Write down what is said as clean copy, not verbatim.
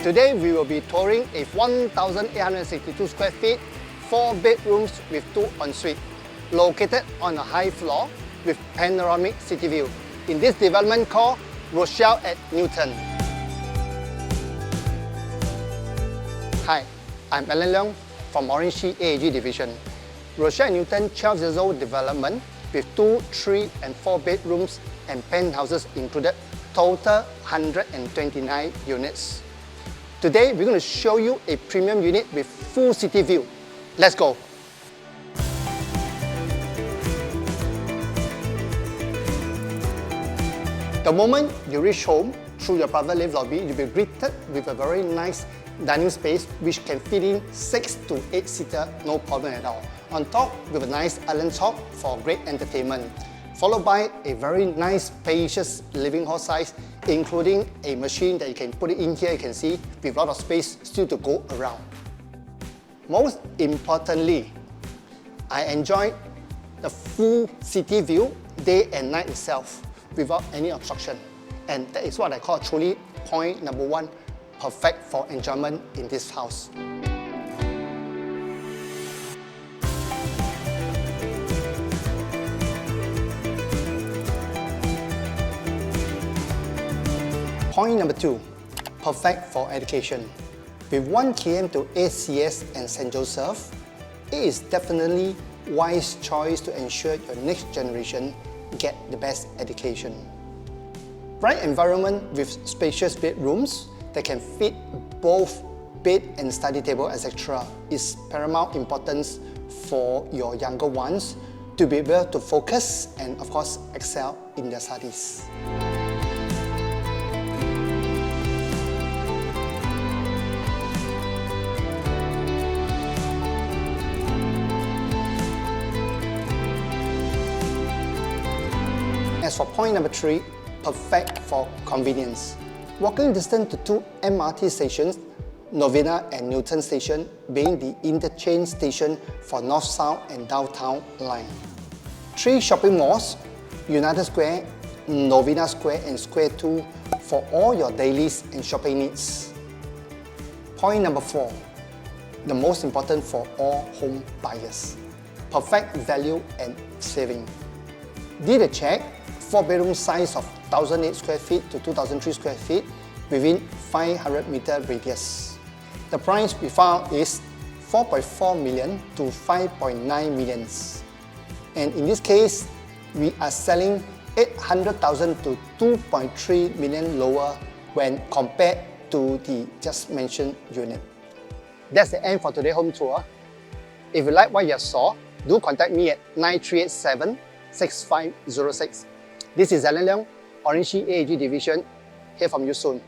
Today we will be touring a 1,862 square feet, 4 bedrooms with 2 ensuite, located on a high floor with panoramic city view in this development called Rochelle at Newton. Hi, I'm Leong from OrangeTee AAG division. Rochelle at Newton 12 years old development with 2, 3 and 4 bedrooms and penthouses included, total 129 units. Today we're going to show you a premium unit with full city view. Let's go! The moment you reach home through your private lift lobby, you'll be greeted with a very nice dining space which can fit in 6 to 8 seater, no problem at all. On top with a nice island top for great entertainment, followed by a very nice spacious living hall size, including a machine that you can put it in here, you can see, with a lot of space still to go around. Most importantly, I enjoy the full city view day and night itself without any obstruction. And that is what I call truly point number 1, perfect for enjoyment in this house. Point number 2, perfect for education. With 1 km to ACS and St. Joseph, it is definitely a wise choice to ensure your next generation get the best education. Bright environment with spacious bedrooms that can fit both bed and study table, etc. is paramount importance for your younger ones to be able to focus and of course excel in their studies. As for point number 3, perfect for convenience. Walking distance to 2 MRT stations, Novena and Newton Station being the interchange station for North-South and Downtown line. 3 shopping malls, United Square, Novena Square and Square 2 for all your dailies and shopping needs. Point number 4, the most important for all home buyers. Perfect value and saving. Did a check, 4-bedroom size of 1,008 square feet to 2,003 square feet within 500 meter radius. The price we found is 4.4 million to 5.9 million. And in this case, we are selling 800,000 to 2.3 million lower when compared to the just mentioned unit. That's the end for today's home tour. If you like what you saw, do contact me at 9387 6506. This is Leong, OrangeTee AAG division. Hear from you soon.